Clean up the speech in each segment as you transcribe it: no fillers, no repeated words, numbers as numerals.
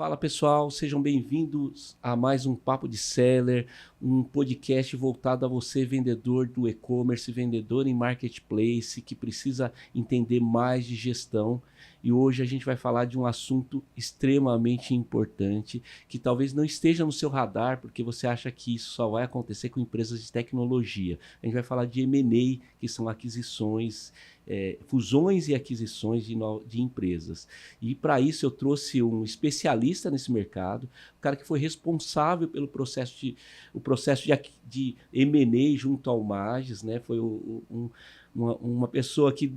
Fala pessoal, sejam bem-vindos a mais um Papo de Seller, um podcast voltado a você, vendedor do e-commerce, vendedor em marketplace, que precisa entender mais de gestão. E hoje a gente vai falar de um assunto extremamente importante, que talvez não esteja no seu radar, porque você acha que isso só vai acontecer com empresas de tecnologia. A gente vai falar de M&A, que são aquisições, fusões e aquisições de empresas. E para isso eu trouxe um especialista nesse mercado, o cara que foi responsável pelo processo de M&A junto ao Magis, né? Foi uma pessoa que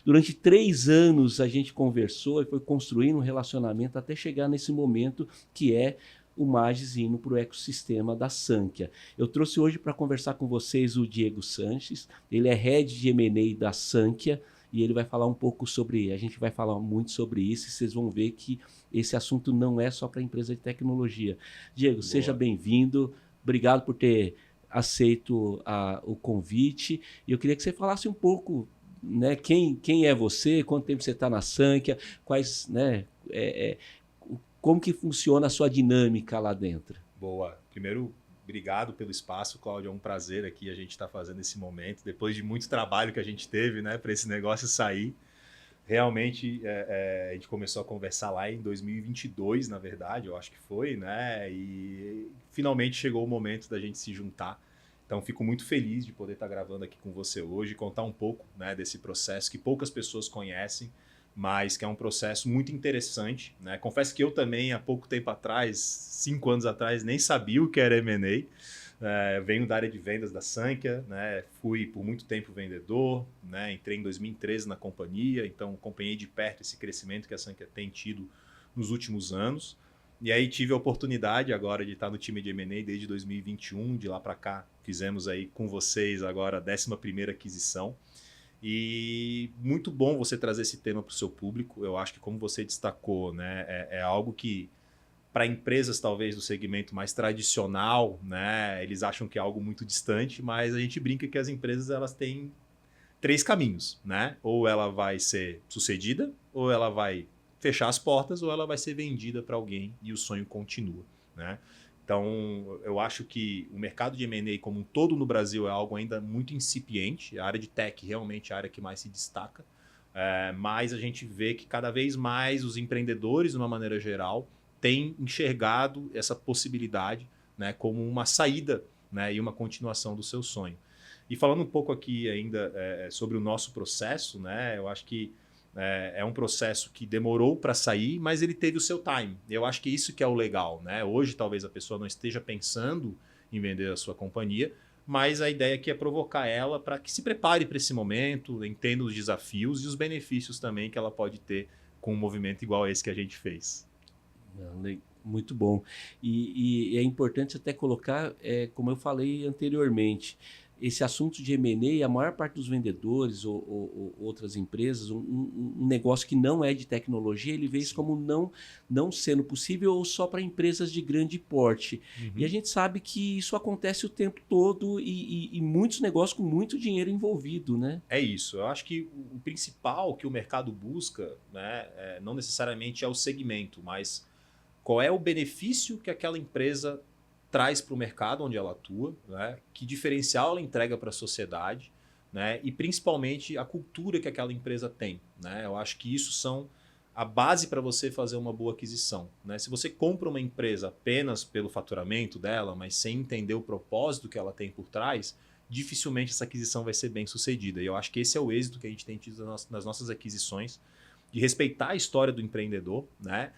durante 3 anos a gente conversou e foi construindo um relacionamento até chegar nesse momento que é o Magis indo para o ecossistema da Sankhya. Eu trouxe hoje para conversar com vocês o Diego Sanches, ele é Head de M&A da Sankhya, e ele vai falar um pouco sobre, a gente vai falar muito sobre isso, e vocês vão ver que esse assunto não é só para empresa de tecnologia. Diego, boa. Seja bem-vindo, obrigado por ter aceito o convite, e eu queria que você falasse um pouco, né, quem é você, quanto tempo você está na Sankhya, quais, né, como que funciona a sua dinâmica lá dentro. Boa. Primeiro, obrigado pelo espaço, Cláudio. É um prazer aqui a gente estar fazendo esse momento, depois de muito trabalho que a gente teve, né, para esse negócio sair. Realmente, a gente começou a conversar lá em 2022, na verdade, eu acho que foi, né? E finalmente chegou o momento da gente se juntar. Então, fico muito feliz de poder estar gravando aqui com você hoje, contar um pouco, né, desse processo que poucas pessoas conhecem, mas que é um processo muito interessante, né? Confesso que eu também, há pouco tempo atrás, 5 anos atrás, nem sabia o que era M&A. Venho da área de vendas da Sankhya, né? Fui por muito tempo vendedor, né? Entrei em 2013 na companhia, então acompanhei de perto esse crescimento que a Sankhya tem tido nos últimos anos. E aí tive a oportunidade agora de estar no time de M&A desde 2021, de lá para cá fizemos aí com vocês agora a 11ª aquisição. E muito bom você trazer esse tema para o seu público. Eu acho que, como você destacou, né, é algo que, para empresas talvez do segmento mais tradicional, né, eles acham que é algo muito distante, mas a gente brinca que as empresas elas têm 3 caminhos, né? Ou ela vai ser sucedida, ou ela vai fechar as portas, ou ela vai ser vendida para alguém e o sonho continua, né? Então, eu acho que o mercado de M&A como um todo no Brasil é algo ainda muito incipiente. A área de tech realmente é a área que mais se destaca. Mas a gente vê que cada vez mais os empreendedores, de uma maneira geral, têm enxergado essa possibilidade, né, como uma saída, né, e uma continuação do seu sonho. E falando um pouco aqui ainda sobre o nosso processo, né, eu acho que é um processo que demorou para sair, mas ele teve o seu time. Eu acho que isso que é o legal, né? Hoje talvez a pessoa não esteja pensando em vender a sua companhia, mas a ideia aqui é provocar ela para que se prepare para esse momento, entenda os desafios e os benefícios também que ela pode ter com um movimento igual a esse que a gente fez. Muito bom. E é importante até colocar, como eu falei anteriormente, esse assunto de M&A, a maior parte dos vendedores ou outras empresas, um negócio que não é de tecnologia, ele vê isso como não sendo possível ou só para empresas de grande porte. Uhum. E a gente sabe que isso acontece o tempo todo e muitos negócios com muito dinheiro envolvido, né? É isso. Eu acho que o principal que o mercado busca, né, não necessariamente é o segmento, mas qual é o benefício que aquela empresa traz para o mercado onde ela atua, né? Que diferencial ela entrega para a sociedade, né? E principalmente a cultura que aquela empresa tem, né? Eu acho que isso são a base para você fazer uma boa aquisição, né? Se você compra uma empresa apenas pelo faturamento dela, mas sem entender o propósito que ela tem por trás, dificilmente essa aquisição vai ser bem sucedida. E eu acho que esse é o êxito que a gente tem tido nas nossas aquisições, de respeitar a história do empreendedor, né?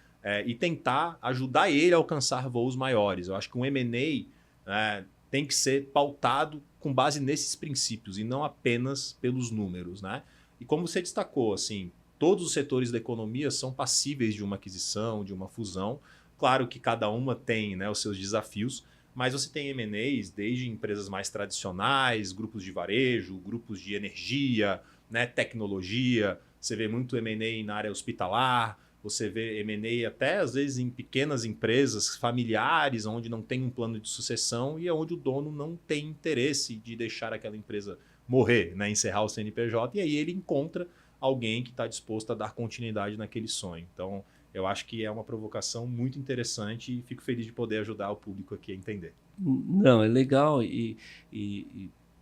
E tentar ajudar ele a alcançar voos maiores. Eu acho que um M&A tem que ser pautado com base nesses princípios e não apenas pelos números, né? E como você destacou, assim, todos os setores da economia são passíveis de uma aquisição, de uma fusão. Claro que cada uma tem, né, os seus desafios, mas você tem M&As desde empresas mais tradicionais, grupos de varejo, grupos de energia, né, tecnologia. Você vê muito M&A na área hospitalar. Você vê M&A até, às vezes, em pequenas empresas familiares, onde não tem um plano de sucessão e é onde o dono não tem interesse de deixar aquela empresa morrer, né? Encerrar o CNPJ, e aí ele encontra alguém que está disposto a dar continuidade naquele sonho. Então, Eu acho que é uma provocação muito interessante e fico feliz de poder ajudar o público aqui a entender. Não, é legal. E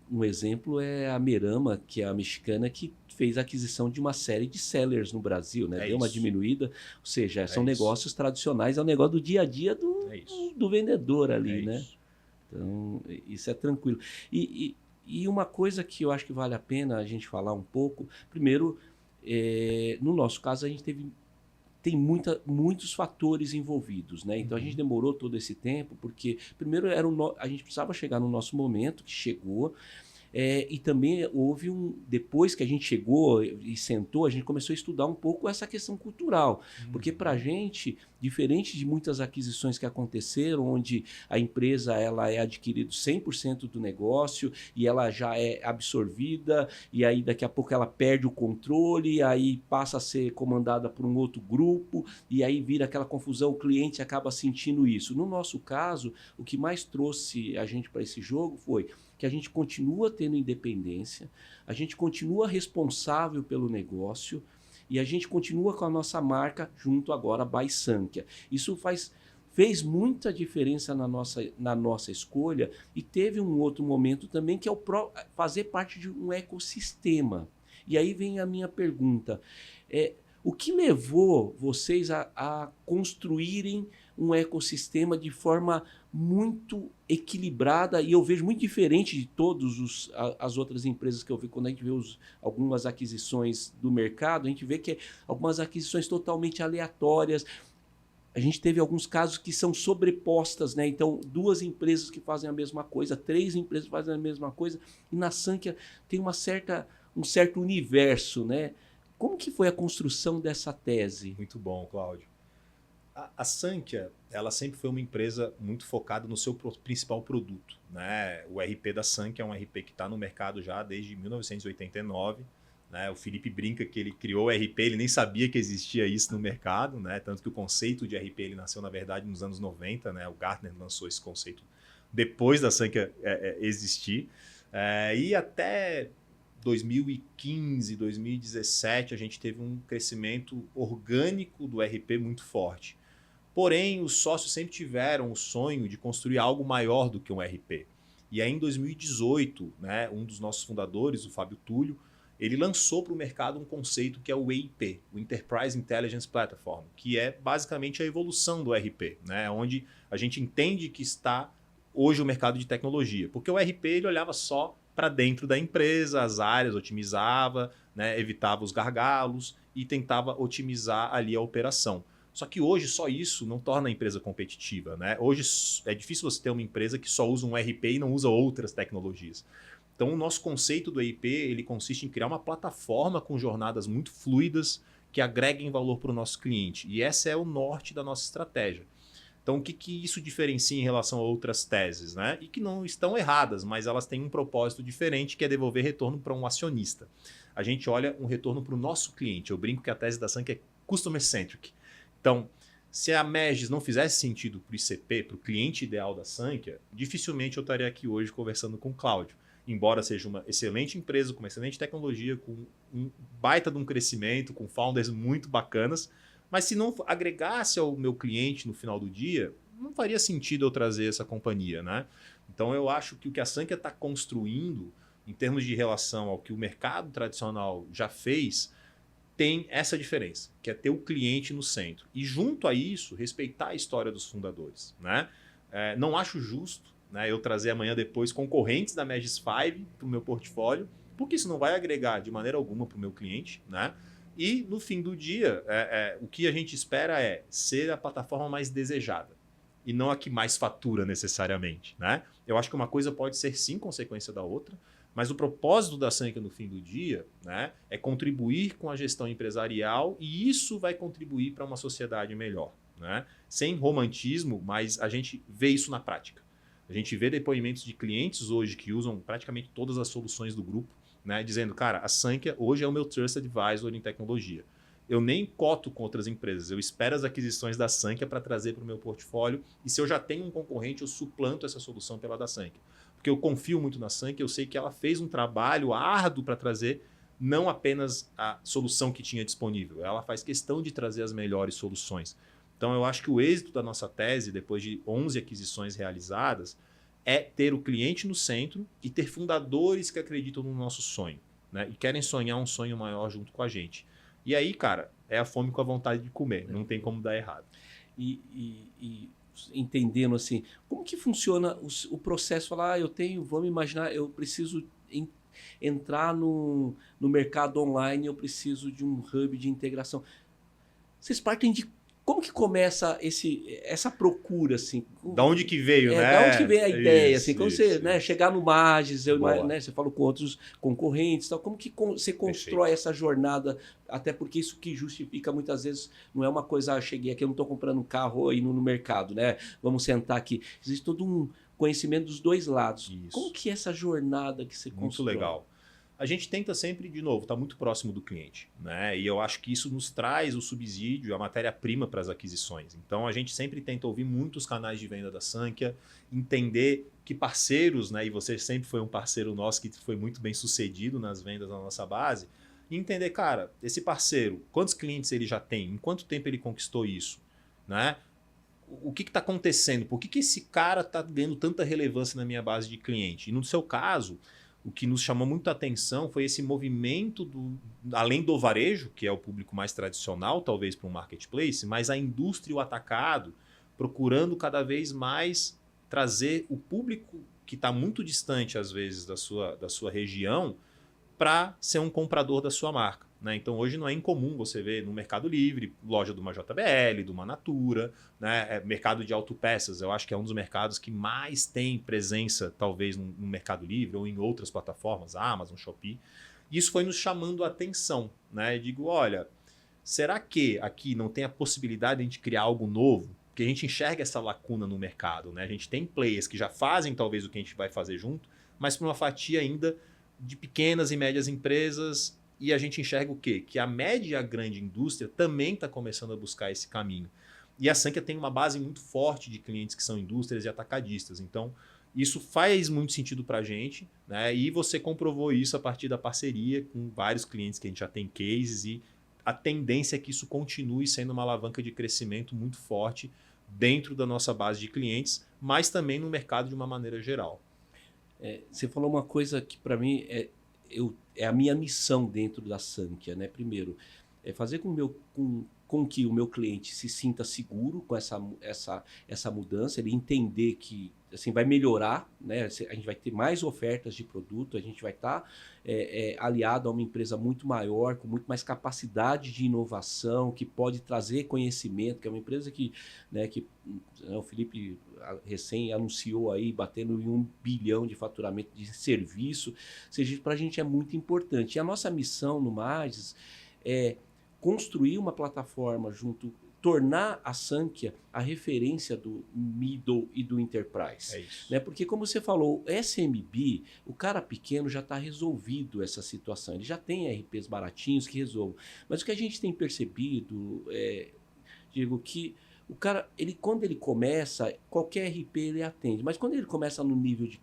um exemplo é a Merama, que é a mexicana, que fez a aquisição de uma série de sellers no Brasil, né? É Deu uma isso. diminuída, ou seja, É são isso. negócios tradicionais, é o negócio do dia a dia É isso. do vendedor É ali, né? isso. Então, isso é tranquilo. E uma coisa que eu acho que vale a pena a gente falar um pouco, primeiro, no nosso caso, a gente tem muitos fatores envolvidos, né? Então a gente demorou todo esse tempo, porque primeiro a gente precisava chegar no nosso momento, que chegou. E também houve depois que a gente chegou e sentou, a gente começou a estudar um pouco essa questão cultural. Porque para a gente, diferente de muitas aquisições que aconteceram, onde a empresa ela é adquirida 100% do negócio e ela já é absorvida, e aí daqui a pouco ela perde o controle, e aí passa a ser comandada por um outro grupo, e aí vira aquela confusão, o cliente acaba sentindo isso. No nosso caso, o que mais trouxe a gente para esse jogo foi que a gente continua tendo independência, a gente continua responsável pelo negócio e a gente continua com a nossa marca junto agora by Sankhya. Isso fez muita diferença na nossa escolha e teve um outro momento também que é fazer parte de um ecossistema. E aí vem a minha pergunta. O que levou vocês a construírem um ecossistema de forma muito equilibrada, e eu vejo muito diferente de todas as outras empresas que eu vi, quando a gente vê algumas aquisições do mercado, a gente vê que algumas aquisições totalmente aleatórias. A gente teve alguns casos que são sobrepostas, né? Então, 2 empresas que fazem a mesma coisa, 3 empresas que fazem a mesma coisa, e na Sankhya tem um certo universo, né? Como que foi a construção dessa tese? Muito bom, Cláudio. A Sankhya, ela sempre foi uma empresa muito focada no seu principal produto, né? O RP da Sankhya é um RP que está no mercado já desde 1989. Né? O Felipe brinca que ele criou o RP, ele nem sabia que existia isso no mercado, né? Tanto que o conceito de RP ele nasceu, na verdade, nos anos 90. Né? O Gartner lançou esse conceito depois da Sankhya existir. E até 2015, 2017, a gente teve um crescimento orgânico do RP muito forte. Porém, os sócios sempre tiveram o sonho de construir algo maior do que um RP. E aí, em 2018, né, um dos nossos fundadores, o Fábio Túlio, ele lançou para o mercado um conceito que é o EIP, o Enterprise Intelligence Platform, que é basicamente a evolução do RP, né, onde a gente entende que está hoje o mercado de tecnologia. Porque o RP ele olhava só para dentro da empresa, as áreas, otimizava, né, evitava os gargalos e tentava otimizar ali a operação. Só que hoje só isso não torna a empresa competitiva. Né? Hoje é difícil você ter uma empresa que só usa um RP e não usa outras tecnologias. Então o nosso conceito do EIP ele consiste em criar uma plataforma com jornadas muito fluidas que agreguem valor para o nosso cliente. E esse é o norte da nossa estratégia. Então o que isso diferencia em relação a outras teses? Né? E que não estão erradas, mas elas têm um propósito diferente que é devolver retorno para um acionista. A gente olha um retorno para o nosso cliente. Eu brinco que a tese da Sankhya é customer-centric. Então, se a Megis não fizesse sentido para o ICP, para o cliente ideal da Sankhya, dificilmente eu estaria aqui hoje conversando com o Cláudio. Embora seja uma excelente empresa, com uma excelente tecnologia, com um baita de um crescimento, com founders muito bacanas, mas se não agregasse ao meu cliente no final do dia, não faria sentido eu trazer essa companhia. Né? Então eu acho que o que a Sankhya está construindo, em termos de relação ao que o mercado tradicional já fez, tem essa diferença, que é ter o cliente no centro. E junto a isso, respeitar a história dos fundadores. Né? Não acho justo, né, eu trazer amanhã depois concorrentes da Megis 5 para o meu portfólio, porque isso não vai agregar de maneira alguma para o meu cliente. Né? E no fim do dia, o que a gente espera é ser a plataforma mais desejada e não a que mais fatura necessariamente. Né? Eu acho que uma coisa pode ser sim consequência da outra, mas o propósito da Sankhya no fim do dia, né, é contribuir com a gestão empresarial e isso vai contribuir para uma sociedade melhor. Né? Sem romantismo, mas a gente vê isso na prática. A gente vê depoimentos de clientes hoje que usam praticamente todas as soluções do grupo, né, dizendo, cara, a Sankhya hoje é o meu Trusted Advisor em tecnologia. Eu nem coto com outras empresas, eu espero as aquisições da Sankhya para trazer para o meu portfólio e se eu já tenho um concorrente, eu suplanto essa solução pela da Sankhya. Porque eu confio muito na Sankhya, eu sei que ela fez um trabalho árduo para trazer não apenas a solução que tinha disponível, ela faz questão de trazer as melhores soluções. Então, eu acho que o êxito da nossa tese, depois de 11 aquisições realizadas, é ter o cliente no centro e ter fundadores que acreditam no nosso sonho, né? E querem sonhar um sonho maior junto com a gente. E aí, cara, é a fome com a vontade de comer, não tem como dar errado. E entendendo assim, como que funciona o processo? Falar, vamos imaginar, eu preciso entrar no mercado online, eu preciso de um hub de integração. Vocês partem de como que começa essa procura, assim? Da onde que veio, né? Da onde que vem a ideia, Isso, assim? Quando isso, você isso. Né, chegar no Magis, Boa. né, você fala com outros concorrentes, tal, como que você constrói essa jornada? Até porque isso que justifica muitas vezes não é uma coisa, cheguei aqui, eu não estou comprando um carro aí no mercado, né? Vamos sentar aqui. Existe todo um conhecimento dos dois lados. Isso. Como que é essa jornada que você constrói? Muito legal. A gente tenta sempre, de novo, estar muito próximo do cliente, né? E eu acho que isso nos traz o subsídio, a matéria-prima para as aquisições. Então, a gente sempre tenta ouvir muitos canais de venda da Sankhya, entender que parceiros, né? E você sempre foi um parceiro nosso que foi muito bem sucedido nas vendas da nossa base, e entender, cara, esse parceiro, quantos clientes ele já tem, em quanto tempo ele conquistou isso, né? O que está acontecendo? Por que esse cara está ganhando tanta relevância na minha base de cliente? E no seu caso, o que nos chamou muita atenção foi esse movimento, além do varejo, que é o público mais tradicional, talvez para um marketplace, mas a indústria e o atacado procurando cada vez mais trazer o público que está muito distante, às vezes, da sua região, para ser um comprador da sua marca, né? Então, hoje não é incomum você ver no Mercado Livre, loja de uma JBL, de uma Natura, né? Mercado de autopeças, eu acho que é um dos mercados que mais tem presença, talvez, no Mercado Livre ou em outras plataformas, Amazon, Shopee. E isso foi nos chamando a atenção, né? Eu digo, olha, será que aqui não tem a possibilidade de a gente criar algo novo? Porque a gente enxerga essa lacuna no mercado, né? A gente tem players que já fazem talvez o que a gente vai fazer junto, mas para uma fatia ainda de pequenas e médias empresas, e a gente enxerga o quê? Que a média e a grande indústria também está começando a buscar esse caminho. E a Sankhya tem uma base muito forte de clientes que são indústrias e atacadistas. Então, isso faz muito sentido para a gente, né? E você comprovou isso a partir da parceria com vários clientes que a gente já tem cases, e a tendência é que isso continue sendo uma alavanca de crescimento muito forte dentro da nossa base de clientes, mas também no mercado de uma maneira geral. Você falou uma coisa que para mim é a minha missão dentro da Sankhya, né? Primeiro, é fazer com que o meu cliente se sinta seguro com essa mudança, ele entender que assim, vai melhorar, né? A gente vai ter mais ofertas de produto, a gente vai estar aliado a uma empresa muito maior, com muito mais capacidade de inovação, que pode trazer conhecimento, que é uma empresa que o Felipe recém anunciou aí, batendo em 1 bilhão de faturamento de serviço, ou seja, para a gente é muito importante. E a nossa missão no Magis é construir uma plataforma tornar a Sankhya a referência do middle e do enterprise. É isso. Né? Porque, como você falou, o SMB, o cara pequeno já está resolvido essa situação. Ele já tem RPs baratinhos que resolvam. Mas o que a gente tem percebido, Diego, que o cara, quando ele começa, qualquer RP ele atende. Mas quando ele começa no nível de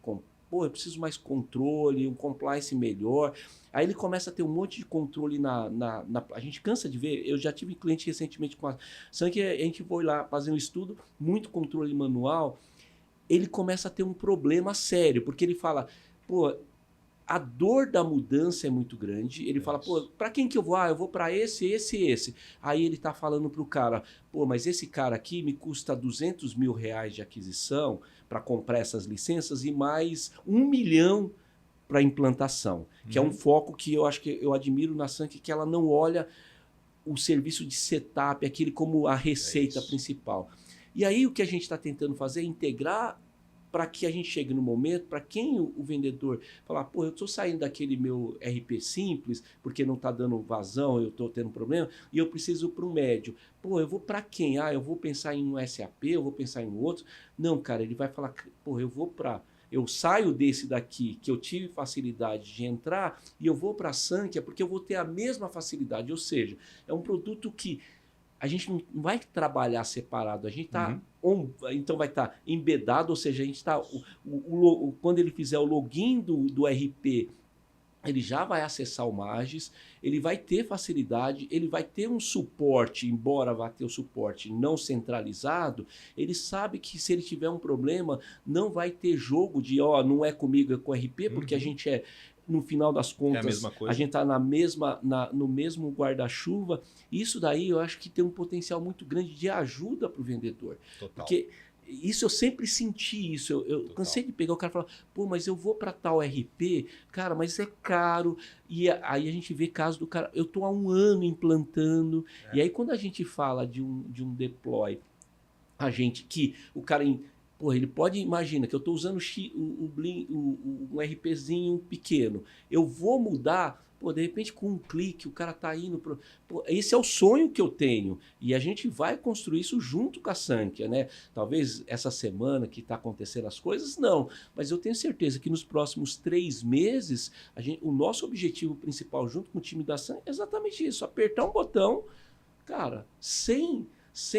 eu preciso mais controle, um compliance melhor. Aí ele começa a ter um monte de controle a gente cansa de ver, eu já tive cliente recentemente com a Sankhya, a gente foi lá fazer um estudo, muito controle manual, ele começa a ter um problema sério, porque ele fala, a dor da mudança é muito grande. Ele fala, para quem que eu vou? Eu vou para esse. Aí ele tá falando pro cara, mas esse cara aqui me custa R$200 mil de aquisição para comprar essas licenças e mais 1 milhão para implantação, que é um foco que eu acho que eu admiro na Sankhya, que ela não olha o serviço de setup, aquele como a receita principal. E aí o que a gente está tentando fazer é integrar para que a gente chegue no momento, para quem o vendedor falar, eu estou saindo daquele meu RP simples, porque não está dando vazão, eu estou tendo problema, e eu preciso para um médio. Eu vou para quem? Eu vou pensar em um SAP, eu vou pensar em um outro. Não, cara, ele vai falar, eu saio desse daqui, que eu tive facilidade de entrar, e eu vou para a Sankhya, porque eu vou ter a mesma facilidade. Ou seja, é um produto que a gente não vai trabalhar separado, a gente está então vai estar embedado, ou seja, a gente está quando ele fizer o login do RP ele já vai acessar o Magis, ele vai ter facilidade, ele vai ter um suporte, embora vá ter o suporte não centralizado, ele sabe que se ele tiver um problema, não vai ter jogo de, ó, não é comigo, é com o RP, porque a gente no final das contas, É a mesma coisa. a gente está no mesmo guarda-chuva. Isso daí eu acho que tem um potencial muito grande de ajuda para o vendedor. Total. Porque isso eu sempre senti isso. Eu cansei de pegar o cara e falar, pô, mas eu vou para tal RP, cara, mas é caro. E aí a gente vê casos do cara, eu tô há 1 ano implantando. E aí quando a gente fala de um deploy, a gente que o cara pô, ele pode, imagina que eu estou usando um RPzinho pequeno. Eu vou mudar, pô, de repente com um clique o cara tá indo pro. Pô, esse é o sonho que eu tenho. E a gente vai construir isso junto com a Sankhya, né? Talvez essa semana que está acontecendo as coisas, não. Mas eu tenho certeza que nos próximos 3 meses, o nosso objetivo principal junto com o time da Sankhya é exatamente isso: apertar um botão, cara, sem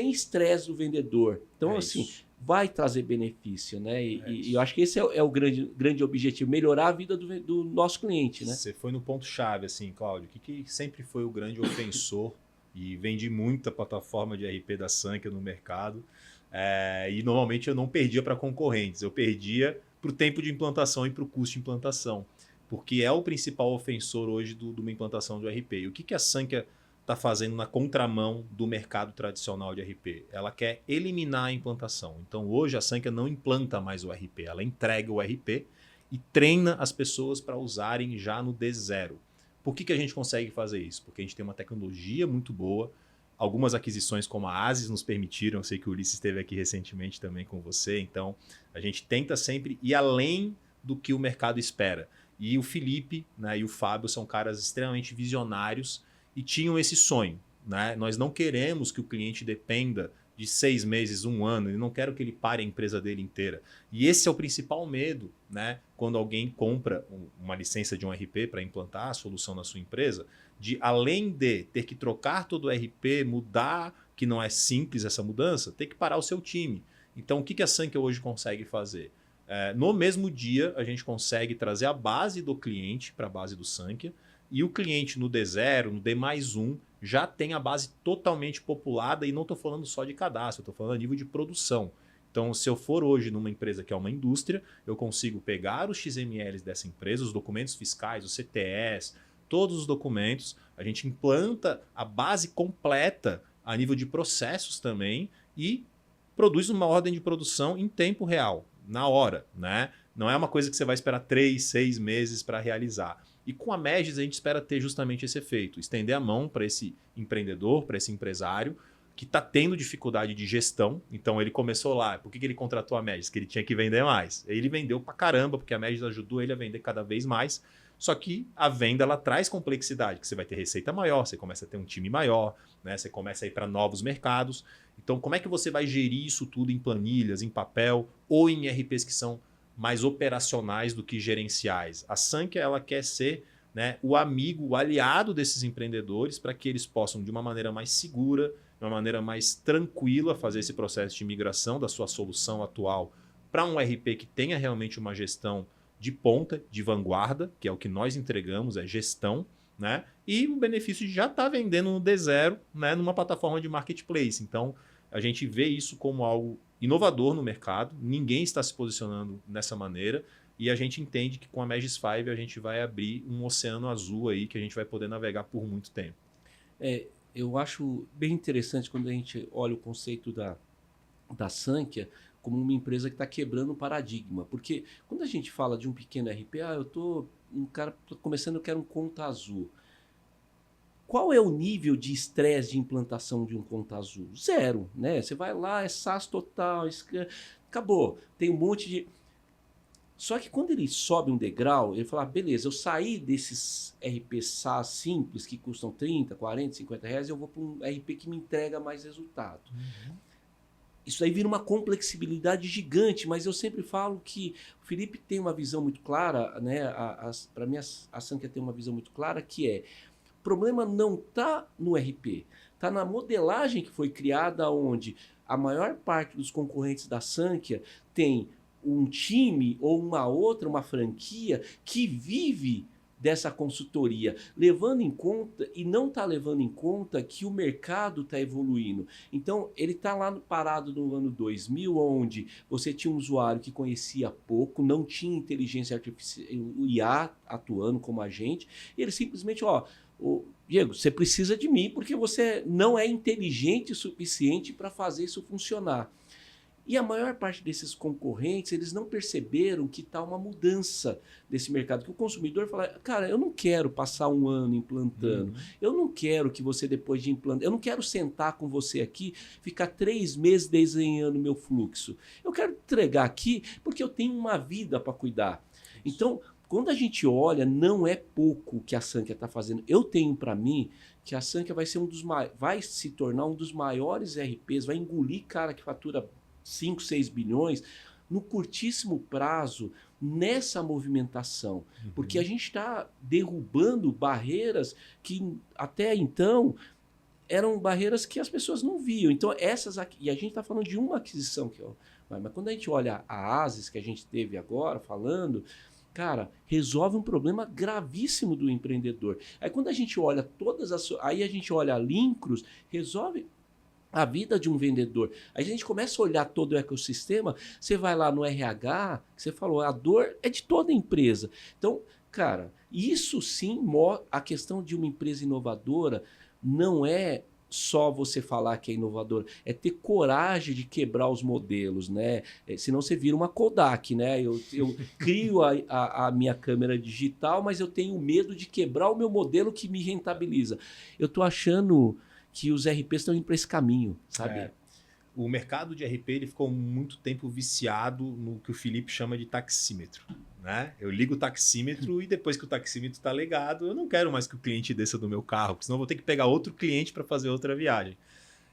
estresse do vendedor. Então, assim. Isso. Vai trazer benefício, né? E eu acho que esse é o grande objetivo, melhorar a vida do nosso cliente, né? Você foi no ponto-chave, assim, Cláudio. O que sempre foi o grande ofensor? E vendi muita plataforma de RP da Sankhya no mercado. E normalmente eu não perdia para concorrentes, eu perdia para o tempo de implantação e para o custo de implantação. Porque é o principal ofensor hoje de uma implantação do RP. E o que a Sankhya está fazendo na contramão do mercado tradicional de RP? Ela quer eliminar a implantação. Então hoje a Sankhya não implanta mais o RP, ela entrega o RP e treina as pessoas para usarem já no D0. Por que a gente consegue fazer isso? Porque a gente tem uma tecnologia muito boa, algumas aquisições como a Asis nos permitiram, eu sei que o Ulisses esteve aqui recentemente também com você, então a gente tenta sempre ir além do que o mercado espera. E o Felipe, né, e o Fábio são caras extremamente visionários e tinham esse sonho, né? Nós não queremos que o cliente dependa de 6 meses, 1 ano, eu não quero que ele pare a empresa dele inteira. E esse é o principal medo, né? Quando alguém compra uma licença de um RP para implantar a solução na sua empresa, de além de ter que trocar todo o RP, mudar, que não é simples essa mudança, ter que parar o seu time. Então o que a Sankhya hoje consegue fazer? No mesmo dia, a gente consegue trazer a base do cliente para a base do Sankhya, e o cliente no D0, no D+1, já tem a base totalmente populada, e não estou falando só de cadastro, estou falando a nível de produção. Então, se eu for hoje numa empresa que é uma indústria, eu consigo pegar os XMLs dessa empresa, os documentos fiscais, os CTS, todos os documentos, a gente implanta a base completa a nível de processos também e produz uma ordem de produção em tempo real, na hora, né? Não é uma coisa que você vai esperar 3, 6 meses para realizar. E com a Magis a gente espera ter justamente esse efeito, estender a mão para esse empreendedor, para esse empresário que está tendo dificuldade de gestão. Então ele começou lá, por que ele contratou a Magis? Que ele tinha que vender mais. Ele vendeu pra caramba, porque a Magis ajudou ele a vender cada vez mais. Só que a venda ela traz complexidade, que você vai ter receita maior, você começa a ter um time maior, né? Você começa a ir para novos mercados. Então como é que você vai gerir isso tudo em planilhas, em papel ou em RPs que são mais operacionais do que gerenciais? A Sankhya ela quer ser, né, o amigo, o aliado desses empreendedores para que eles possam, de uma maneira mais segura, de uma maneira mais tranquila, fazer esse processo de migração da sua solução atual para um RP que tenha realmente uma gestão de ponta, de vanguarda, que é o que nós entregamos, é gestão, né? E o benefício de já estar vendendo no D0, né, numa plataforma de marketplace. Então, a gente vê isso como algo inovador no mercado, ninguém está se posicionando dessa maneira, e a gente entende que com a Magis 5 a gente vai abrir um oceano azul aí que a gente vai poder navegar por muito tempo. Eu acho bem interessante quando a gente olha o conceito da Sankhya como uma empresa que está quebrando o paradigma, porque quando a gente fala de um pequeno RP, tô começando, eu quero um conta azul. Qual é o nível de estresse de implantação de um conta azul? 0, né? Você vai lá, é SaaS total, acabou. Tem um monte de... Só que quando ele sobe um degrau, ele fala, beleza, eu saí desses RP SaaS simples que custam 30, 40, 50 reais, eu vou para um RP que me entrega mais resultado. Isso aí vira uma complexibilidade gigante, mas eu sempre falo que o Felipe tem uma visão muito clara, né? Para mim a Sankhya tem uma visão muito clara, que é: o problema não está no RP, está na modelagem que foi criada, onde a maior parte dos concorrentes da Sankhya tem um time ou uma franquia que vive dessa consultoria, levando em conta e não está levando em conta que o mercado está evoluindo. Então, ele está lá parado no ano 2000, onde você tinha um usuário que conhecia pouco, não tinha inteligência artificial, IA atuando como agente, e ele simplesmente, Diego, você precisa de mim porque você não é inteligente o suficiente para fazer isso funcionar. E a maior parte desses concorrentes, eles não perceberam que está uma mudança desse mercado. Que o consumidor fala, cara, eu não quero passar um ano implantando. Eu não quero que você, depois de implantar... Eu não quero sentar com você aqui, ficar 3 meses desenhando meu fluxo. Eu quero entregar aqui porque eu tenho uma vida para cuidar. Então, quando a gente olha, não é pouco o que a Sankhya está fazendo. Eu tenho para mim que a Sankhya vai ser vai se tornar um dos maiores RPs, vai engolir cara que fatura 5, 6 bilhões no curtíssimo prazo nessa movimentação. Porque a gente está derrubando barreiras que até então eram barreiras que as pessoas não viam. Então, essas aqui, e a gente está falando de uma aquisição que mas quando a gente olha a Asis que a gente teve agora falando, cara, resolve um problema gravíssimo do empreendedor. Aí quando a gente olha aí a gente olha a Lincros, resolve a vida de um vendedor. Aí a gente começa a olhar todo o ecossistema, você vai lá no RH, você falou, a dor é de toda a empresa. Então, cara, isso sim, a questão de uma empresa inovadora não é só você falar que é inovadora, é ter coragem de quebrar os modelos, né? Senão você vira uma Kodak, né? Eu crio a minha câmera digital, mas eu tenho medo de quebrar o meu modelo que me rentabiliza. Eu estou achando que os RPs estão indo para esse caminho, sabe? O mercado de RP ele ficou muito tempo viciado no que o Felipe chama de taxímetro. Né? Eu ligo o taxímetro e depois que o taxímetro está ligado, eu não quero mais que o cliente desça do meu carro, porque senão eu vou ter que pegar outro cliente para fazer outra viagem.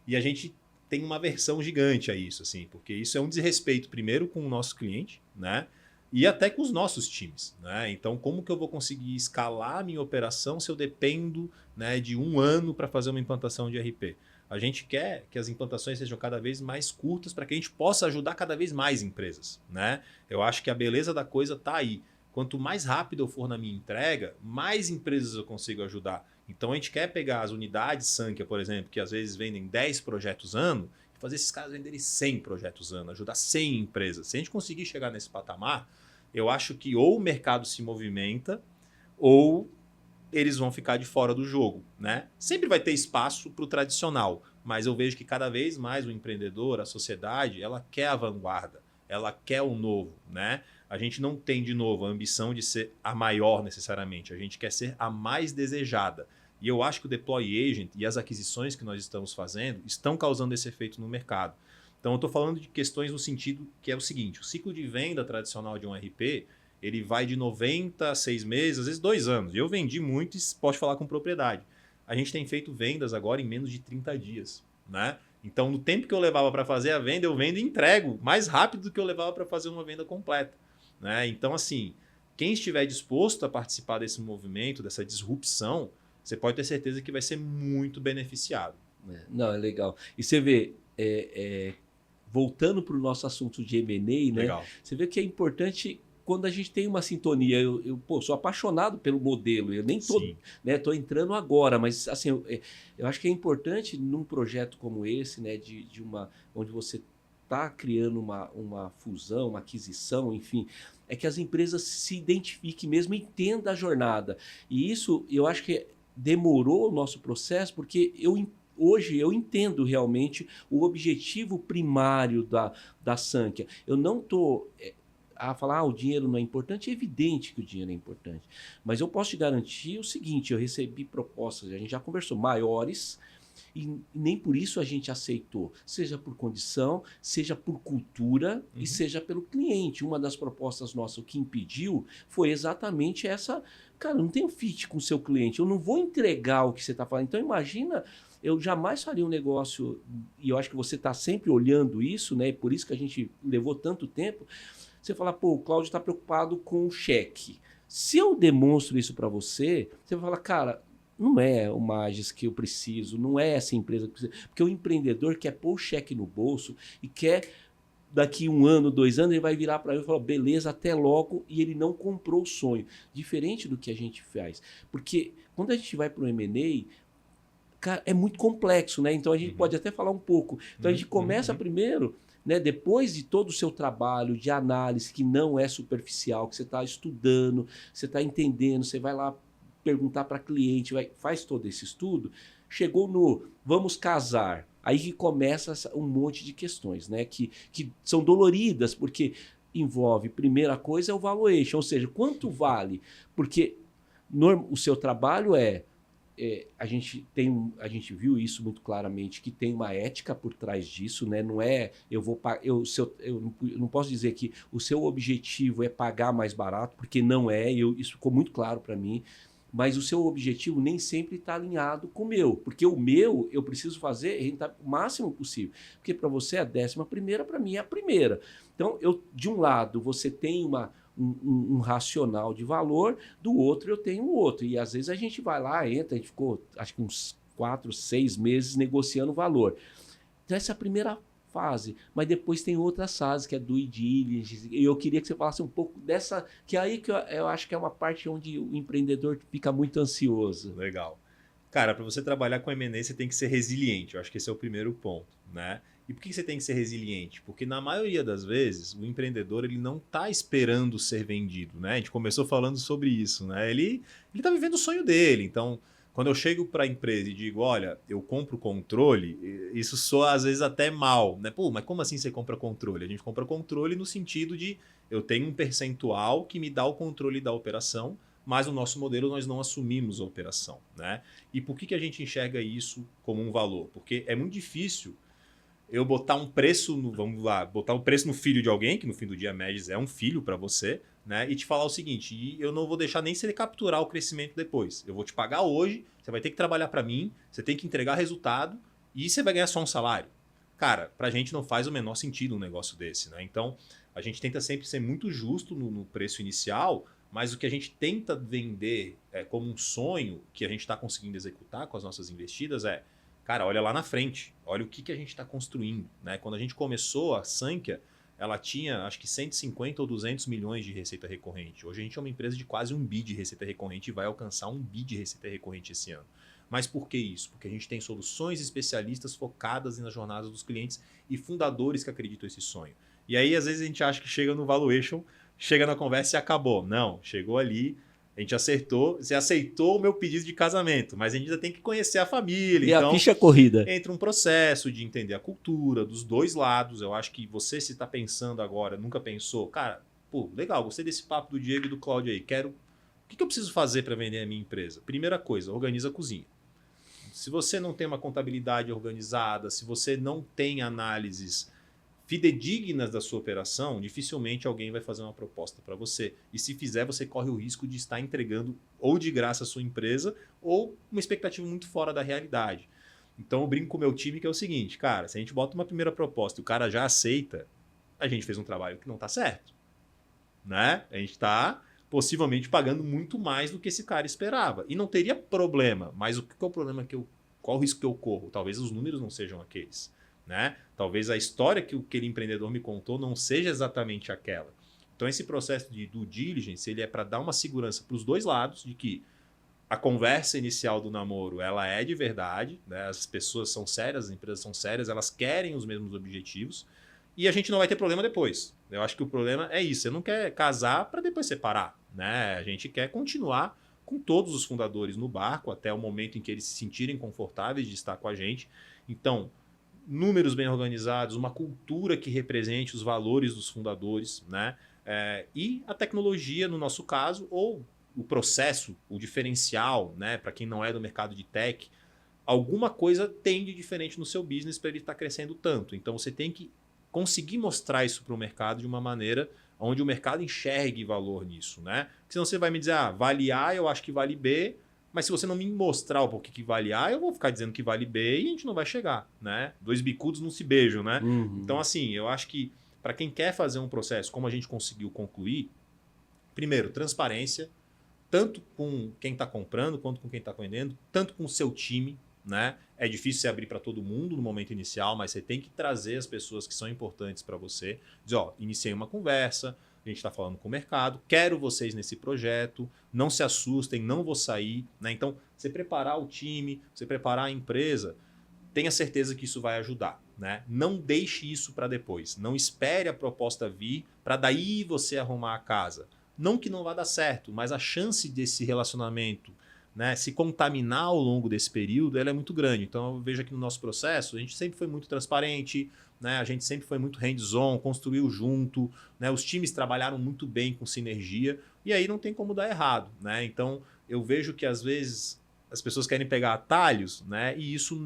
E a gente tem uma aversão gigante a isso, assim, porque isso é um desrespeito primeiro com o nosso cliente, né? E até com os nossos times. Né? Então, como que eu vou conseguir escalar a minha operação se eu dependo, né, de 1 ano para fazer uma implantação de RP? A gente quer que as implantações sejam cada vez mais curtas para que a gente possa ajudar cada vez mais empresas. Né? Eu acho que a beleza da coisa está aí. Quanto mais rápido eu for na minha entrega, mais empresas eu consigo ajudar. Então, a gente quer pegar as unidades Sankhya, por exemplo, que às vezes vendem 10 projetos ano, e fazer esses caras venderem 100 projetos ano, ajudar 100 empresas. Se a gente conseguir chegar nesse patamar, eu acho que ou o mercado se movimenta ou eles vão ficar de fora do jogo. Né? Sempre vai ter espaço para o tradicional, mas eu vejo que cada vez mais o empreendedor, a sociedade, ela quer a vanguarda, ela quer o novo. Né? A gente não tem, de novo, a ambição de ser a maior necessariamente, a gente quer ser a mais desejada. E eu acho que o Deploy Agent e as aquisições que nós estamos fazendo estão causando esse efeito no mercado. Então, eu estou falando de questões no sentido que é o seguinte, o ciclo de venda tradicional de um RP, ele vai de 90 a 6 meses, às vezes 2 anos. E eu vendi muito e posso falar com propriedade. A gente tem feito vendas agora em menos de 30 dias. Né? Então, no tempo que eu levava para fazer a venda, eu vendo e entrego mais rápido do que eu levava para fazer uma venda completa. Né? Então, assim, quem estiver disposto a participar desse movimento, dessa disrupção, você pode ter certeza que vai ser muito beneficiado. Não, é legal. E você vê, voltando para o nosso assunto de M&A, né? Legal. Você vê que é importante quando a gente tem uma sintonia. Eu sou apaixonado pelo modelo, eu nem tô entrando agora, mas assim, eu acho que é importante num projeto como esse, né, onde você está criando uma fusão, uma aquisição, enfim, é que as empresas se identifiquem mesmo, entendam a jornada. E isso, eu acho que demorou o nosso processo, porque hoje eu entendo realmente o objetivo primário da Sankhya. Eu não estou a falar o dinheiro não é importante. É evidente que o dinheiro é importante. Mas eu posso te garantir o seguinte, eu recebi propostas, a gente já conversou, maiores, e nem por isso a gente aceitou, seja por condição, seja por cultura e seja pelo cliente. Uma das propostas nossas, o que impediu, foi exatamente essa, cara, não tenho fit com o seu cliente, eu não vou entregar o que você está falando. Então imagina, eu jamais faria um negócio, e eu acho que você está sempre olhando isso, né? Por isso que a gente levou tanto tempo, você fala, pô, o Cláudio está preocupado com o cheque. Se eu demonstro isso para você, você vai falar, cara, não é o Magis que eu preciso, não é essa empresa que eu preciso. Porque o empreendedor quer pôr o cheque no bolso e quer daqui 1 ano, 2 anos, ele vai virar para mim e falar, beleza, até logo, e ele não comprou o sonho. Diferente do que a gente faz. Porque quando a gente vai para o M&A, cara, é muito complexo, né? Então a gente pode até falar um pouco. Então a gente começa primeiro, né, depois de todo o seu trabalho de análise, que não é superficial, que você está estudando, você está entendendo, você vai lá perguntar para cliente, faz todo esse estudo, chegou no vamos casar. Aí que começa um monte de questões, né? Que são doloridas, porque envolve, primeira coisa, é o valuation, ou seja, quanto vale? Porque o seu trabalho a gente viu isso muito claramente, que tem uma ética por trás disso, né? Não é eu não posso dizer que o seu objetivo é pagar mais barato, porque não é, isso ficou muito claro para mim. Mas o seu objetivo nem sempre está alinhado com o meu. Porque o meu, eu preciso fazer rentar o máximo possível. Porque para você é a 11ª, para mim é a primeira. Então, de um lado, você tem um racional de valor, do outro eu tenho outro. E às vezes a gente vai lá, a gente ficou acho que uns 4, 6 meses negociando o valor. Então, essa é a primeira fase, mas depois tem outras fases, que é due diligence, e eu queria que você falasse um pouco dessa, que é aí que eu acho que é uma parte onde o empreendedor fica muito ansioso. Legal. Cara, para você trabalhar com M&A, você tem que ser resiliente, eu acho que esse é o primeiro ponto, né? E por que você tem que ser resiliente? Porque na maioria das vezes, o empreendedor ele não está esperando ser vendido, né? A gente começou falando sobre isso, né? Ele está vivendo o sonho dele, então... Quando eu chego para a empresa e digo, olha, eu compro controle, isso soa às vezes até mal, né? Pô, mas como assim você compra controle? A gente compra controle no sentido de eu tenho um percentual que me dá o controle da operação, mas no nosso modelo nós não assumimos a operação, né? E por que a gente enxerga isso como um valor? Porque é muito difícil eu botar um preço, vamos lá, botar um preço no filho de alguém, que no fim do dia, Megis é um filho para você, né? E te falar o seguinte, e eu não vou deixar nem você capturar o crescimento depois. Eu vou te pagar hoje, você vai ter que trabalhar para mim, você tem que entregar resultado e você vai ganhar só um salário. Cara, pra gente não faz o menor sentido um negócio desse, né? Então, a gente tenta sempre ser muito justo no preço inicial, mas o que a gente tenta vender como um sonho que a gente está conseguindo executar com as nossas investidas cara, olha lá na frente, olha o que a gente está construindo, né? Quando a gente começou, a Sankhya, ela tinha acho que 150 ou 200 milhões de receita recorrente. Hoje a gente é uma empresa de quase 1 bi de receita recorrente e vai alcançar 1 bi de receita recorrente esse ano. Mas por que isso? Porque a gente tem soluções especialistas focadas nas jornadas dos clientes e fundadores que acreditam nesse sonho. E aí, às vezes, a gente acha que chega no valuation, chega na conversa e acabou. Não, chegou ali, a gente acertou, você aceitou o meu pedido de casamento, mas a gente ainda tem que conhecer a família. E então, a ficha corrida. entra um processo de entender a cultura dos dois lados. Eu acho que você, se está pensando agora, nunca pensou, cara, pô, legal, gostei desse papo do Diego e do Cláudio aí, o que eu preciso fazer para vender a minha empresa? Primeira coisa, organiza a cozinha. Se você não tem uma contabilidade organizada, se você não tem análises fidedignas da sua operação, dificilmente alguém vai fazer uma proposta para você. E se fizer, você corre o risco de estar entregando ou de graça a sua empresa ou uma expectativa muito fora da realidade. Então eu brinco com o meu time que é o seguinte, cara, se a gente bota uma primeira proposta e o cara já aceita, a gente fez um trabalho que não está certo. Né? A gente está possivelmente pagando muito mais do que esse cara esperava. E não teria problema, mas qual é o problema qual o risco que eu corro? Talvez os números não sejam aqueles. Né? Talvez a história que aquele empreendedor me contou não seja exatamente aquela. Então esse processo de due diligence ele é para dar uma segurança para os dois lados de que a conversa inicial do namoro ela é de verdade, né? As pessoas são sérias, as empresas são sérias, elas querem os mesmos objetivos e a gente não vai ter problema depois. Eu acho que o problema é isso, você não quer casar para depois separar. Né? A gente quer continuar com todos os fundadores no barco até o momento em que eles se sentirem confortáveis de estar com a gente. Então, números bem organizados, uma cultura que represente os valores dos fundadores, né? E a tecnologia, no nosso caso, ou o processo, o diferencial, né? Para quem não é do mercado de tech, alguma coisa tem de diferente no seu business para ele estar crescendo tanto. Então você tem que conseguir mostrar isso para o mercado de uma maneira onde o mercado enxergue valor nisso, né? Porque senão você vai me dizer, vale A, eu acho que vale B, mas se você não me mostrar o porquê que vale A, eu vou ficar dizendo que vale B e a gente não vai chegar, né? Dois bicudos não se beijam, né? Uhum. Então, assim, eu acho que para quem quer fazer um processo como a gente conseguiu concluir, primeiro, transparência, tanto com quem está comprando quanto com quem está vendendo, tanto com o seu time, né? É difícil se abrir para todo mundo no momento inicial, mas você tem que trazer as pessoas que são importantes para você. Dizer, ó, iniciei uma conversa, a gente está falando com o mercado, quero vocês nesse projeto, não se assustem, não vou sair, né? Então, você preparar o time, você preparar a empresa, tenha certeza que isso vai ajudar, né? Não deixe isso para depois. Não espere a proposta vir para daí você arrumar a casa. Não que não vá dar certo, mas a chance desse relacionamento, né, se contaminar ao longo desse período, ela é muito grande. Então, eu vejo aqui no nosso processo, a gente sempre foi muito transparente, né, a gente sempre foi muito hands-on, construiu junto, né, os times trabalharam muito bem com sinergia, e aí não tem como dar errado, né? Então, eu vejo que às vezes as pessoas querem pegar atalhos, né, e isso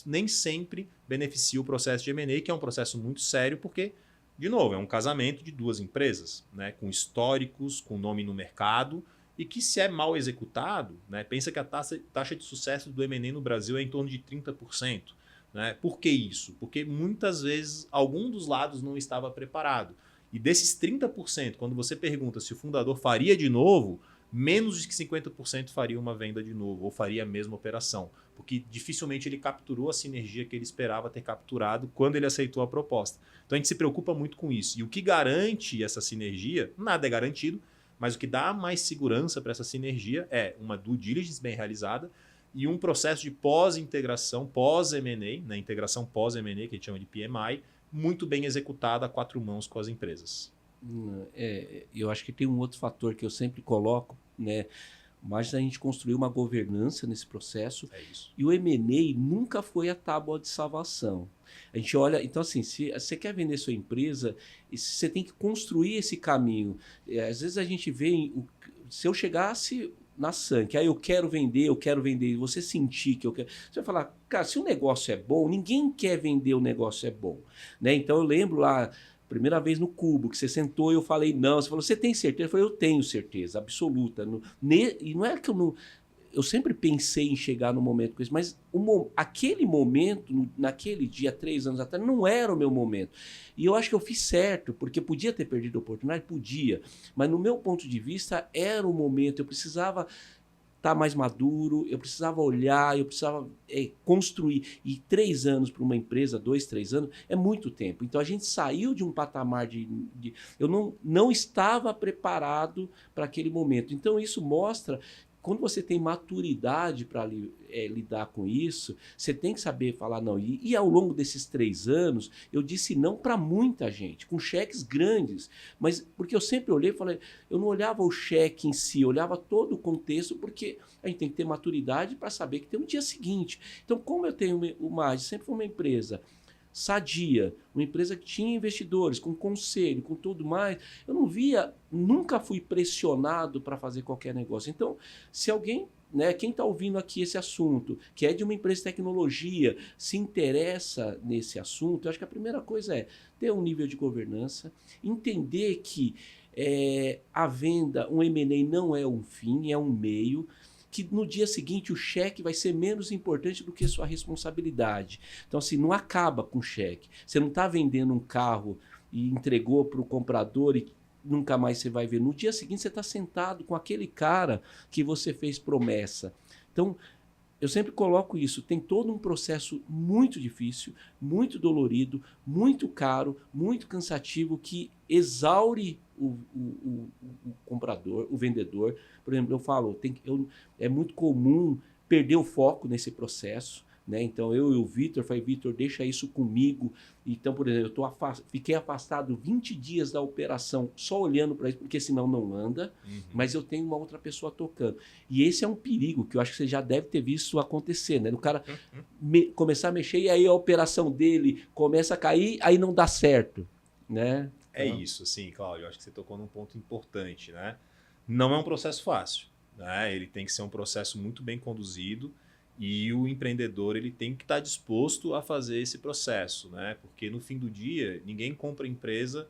nem sempre beneficia o processo de M&A, que é um processo muito sério, porque, de novo, é um casamento de duas empresas, né, com históricos, com nome no mercado, e que se é mal executado, né, pensa que a taxa de sucesso do M&A no Brasil é em torno de 30%. Né? Por que isso? Porque muitas vezes algum dos lados não estava preparado. E desses 30%, quando você pergunta se o fundador faria de novo, menos de 50% faria uma venda de novo, ou faria a mesma operação. Porque dificilmente ele capturou a sinergia que ele esperava ter capturado quando ele aceitou a proposta. Então a gente se preocupa muito com isso. E o que garante essa sinergia, nada é garantido, mas o que dá mais segurança para essa sinergia é uma due diligence bem realizada e um processo de pós-integração, pós-M&A, né, integração pós-M&A, que a gente chama de PMI, muito bem executada a quatro mãos com as empresas. Eu acho que tem um outro fator que eu sempre coloco, né? Mas a gente construiu uma governança nesse processo. É isso. E o M&A nunca foi a tábua de salvação. A gente olha, então assim, se você quer vender sua empresa, você tem que construir esse caminho. Às vezes a gente vê, se eu chegasse na Sank, aí eu quero vender, e você sentir que eu quero, você vai falar, cara, se o negócio é bom, ninguém quer vender o negócio é bom, né? Então eu lembro lá, primeira vez no Cubo, que você sentou e eu falei, não. Você falou, você tem certeza? Eu falei, eu tenho certeza, absoluta. E não é que eu não... Eu sempre pensei em chegar no momento com isso, mas aquele momento, naquele dia, 3 anos atrás, não era o meu momento. E eu acho que eu fiz certo, porque podia ter perdido a oportunidade? Podia. Mas no meu ponto de vista, era o momento. Eu precisava estar mais maduro, eu precisava olhar, eu precisava construir. E 3 anos para uma empresa, 2, 3 anos, é muito tempo. Então a gente saiu de um patamar eu não estava preparado para aquele momento. Então isso mostra, quando você tem maturidade para lidar com isso, você tem que saber falar não. E ao longo desses 3 anos, eu disse não para muita gente, com cheques grandes. Mas porque eu sempre olhei e falei, eu não olhava o cheque em si, eu olhava todo o contexto, porque a gente tem que ter maturidade para saber que tem um dia seguinte. Então, como eu tenho o Maggi, sempre foi uma empresa sadia, uma empresa que tinha investidores, com conselho, com tudo mais, eu não via, nunca fui pressionado para fazer qualquer negócio. Então, se alguém, né, quem está ouvindo aqui esse assunto, que é de uma empresa de tecnologia, se interessa nesse assunto, eu acho que a primeira coisa é ter um nível de governança, entender que a venda, um M&A não é um fim, é um meio, que no dia seguinte o cheque vai ser menos importante do que sua responsabilidade. Então, assim, não acaba com o cheque. Você não está vendendo um carro e entregou para o comprador e nunca mais você vai ver. No dia seguinte, você está sentado com aquele cara que você fez promessa. Então, eu sempre coloco isso. Tem todo um processo muito difícil, muito dolorido, muito caro, muito cansativo, que exaure o comprador, o vendedor. Por exemplo, eu falo, é muito comum perder o foco nesse processo, né? Então eu e o Vitor falei, Vitor, deixa isso comigo. Então, por exemplo, fiquei afastado 20 dias da operação só olhando para isso, porque senão não anda, mas eu tenho uma outra pessoa tocando. E esse é um perigo que eu acho que você já deve ter visto acontecer, né? O cara começar a mexer e aí a operação dele começa a cair, aí não dá certo, né? É isso, assim, Cláudio, eu acho que você tocou num ponto importante, né? Não é um processo fácil, né? Ele tem que ser um processo muito bem conduzido e o empreendedor ele tem que estar disposto a fazer esse processo, né? Porque no fim do dia, ninguém compra empresa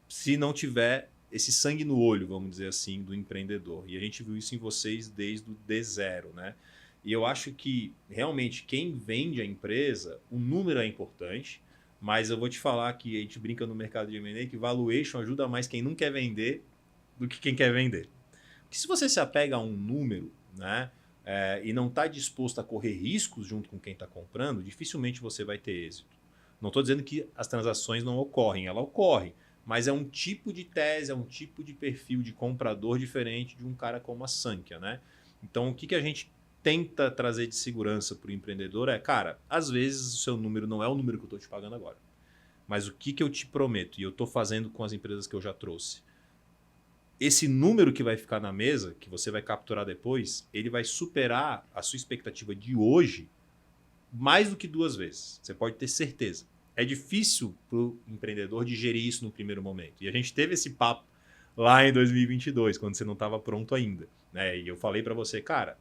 se não tiver esse sangue no olho, vamos dizer assim, do empreendedor. E a gente viu isso em vocês desde o D0, né? E eu acho que, realmente, quem vende a empresa, o número é importante, mas eu vou te falar que a gente brinca no mercado de M&A que valuation ajuda mais quem não quer vender do que quem quer vender. Porque se você se apega a um número, né, e não está disposto a correr riscos junto com quem está comprando, dificilmente você vai ter êxito. Não estou dizendo que as transações não ocorrem, ela ocorre, mas é um tipo de tese, é um tipo de perfil de comprador diferente de um cara como a Sankhya, né? Então, o que a gente tenta trazer de segurança para o empreendedor é, cara, às vezes o seu número não é o número que eu estou te pagando agora, mas o que eu te prometo, e eu estou fazendo com as empresas que eu já trouxe, esse número que vai ficar na mesa, que você vai capturar depois, ele vai superar a sua expectativa de hoje mais do que 2 vezes. Você pode ter certeza. É difícil para o empreendedor digerir isso no primeiro momento. E a gente teve esse papo lá em 2022, quando você não estava pronto ainda, né? E eu falei para você, cara,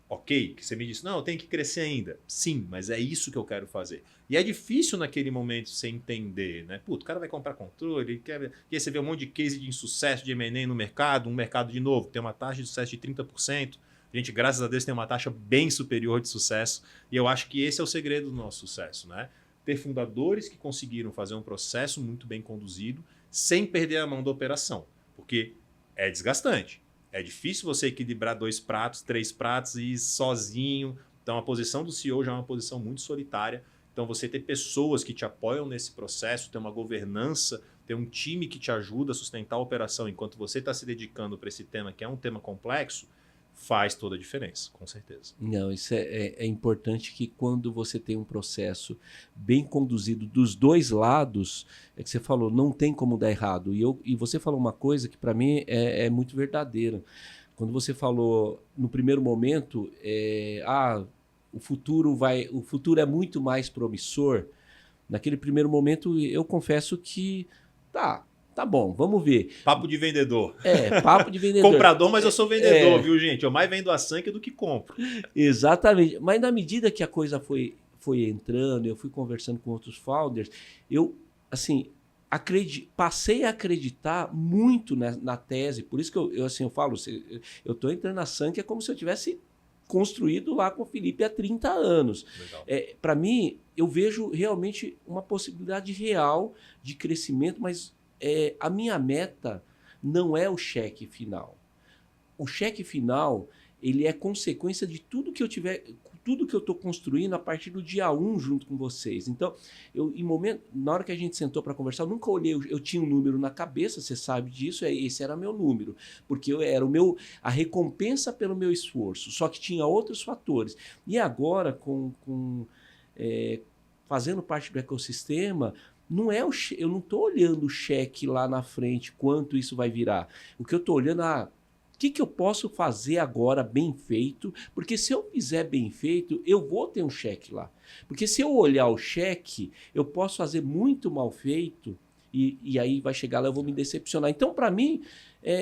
ok, que você me disse, não, eu tenho que crescer ainda. Sim, mas é isso que eu quero fazer. E é difícil naquele momento você entender, né? Puto, o cara vai comprar controle, e aí você vê um monte de case de insucesso de M&A no mercado, um mercado de novo, tem uma taxa de sucesso de 30%. A gente, graças a Deus, tem uma taxa bem superior de sucesso. E eu acho que esse é o segredo do nosso sucesso, né? Ter fundadores que conseguiram fazer um processo muito bem conduzido, sem perder a mão da operação. Porque é desgastante. É difícil você equilibrar 2 pratos, 3 pratos e ir sozinho. Então, a posição do CEO já é uma posição muito solitária. Então, você ter pessoas que te apoiam nesse processo, ter uma governança, ter um time que te ajuda a sustentar a operação enquanto você está se dedicando para esse tema, que é um tema complexo, faz toda a diferença, com certeza. Não, isso é importante que quando você tem um processo bem conduzido dos dois lados, é que você falou, não tem como dar errado. E você falou uma coisa que para mim é muito verdadeira. Quando você falou no primeiro momento, o futuro é muito mais promissor. Naquele primeiro momento, eu confesso que tá bom, vamos ver. Papo de vendedor. Papo de vendedor. Comprador, mas eu sou vendedor, viu, gente? Eu mais vendo a Sankhya do que compro. Exatamente. Mas na medida que a coisa foi entrando, eu fui conversando com outros founders, eu, assim, passei a acreditar muito na tese. Por isso que eu falo, eu estou entrando na Sankhya como se eu tivesse construído lá com o Felipe há 30 anos. Para mim, eu vejo realmente uma possibilidade real de crescimento, mas a minha meta não é o cheque final. O cheque final, ele é consequência de tudo que eu estou construindo a partir do dia 1 junto com vocês. Então, na hora que a gente sentou para conversar, eu nunca olhei, eu tinha um número na cabeça, você sabe disso, esse era meu número, porque era a recompensa pelo meu esforço, só que tinha outros fatores. E agora, fazendo parte do ecossistema, eu não estou olhando o cheque lá na frente, quanto isso vai virar. O que eu estou olhando, o que eu posso fazer agora bem feito? Porque se eu fizer bem feito, eu vou ter um cheque lá. Porque se eu olhar o cheque, eu posso fazer muito mal feito e aí vai chegar lá e eu vou me decepcionar. Então, para mim,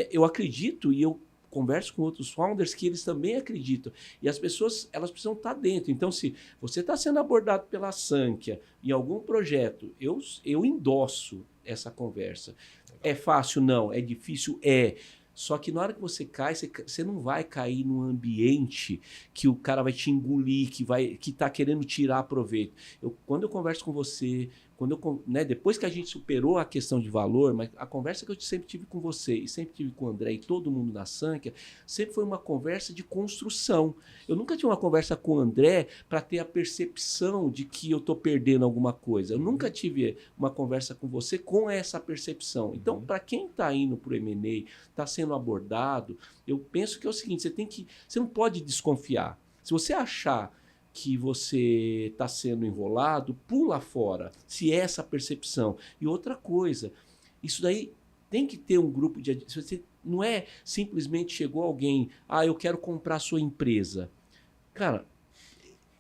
eu acredito e eu converso com outros founders que eles também acreditam. E as pessoas, elas precisam estar dentro. Então, se você está sendo abordado pela Sankhya em algum projeto, eu endosso essa conversa. É fácil? Não. É difícil? É. Só que na hora que você cai, você não vai cair num ambiente que o cara vai te engolir, que está querendo tirar proveito. Quando eu converso com você, depois que a gente superou a questão de valor, mas a conversa que eu sempre tive com você e sempre tive com o André e todo mundo na Sankhya, sempre foi uma conversa de construção. Eu nunca tive uma conversa com o André para ter a percepção de que eu estou perdendo alguma coisa. Eu nunca tive uma conversa com você com essa percepção. Então, para quem está indo para o M&A, está sendo abordado, eu penso que é o seguinte, você não pode desconfiar. Se você achar que você está sendo enrolado, pula fora, se é essa percepção. E outra coisa, isso daí tem que ter um grupo de... Você não é simplesmente chegou alguém, eu quero comprar a sua empresa. Cara,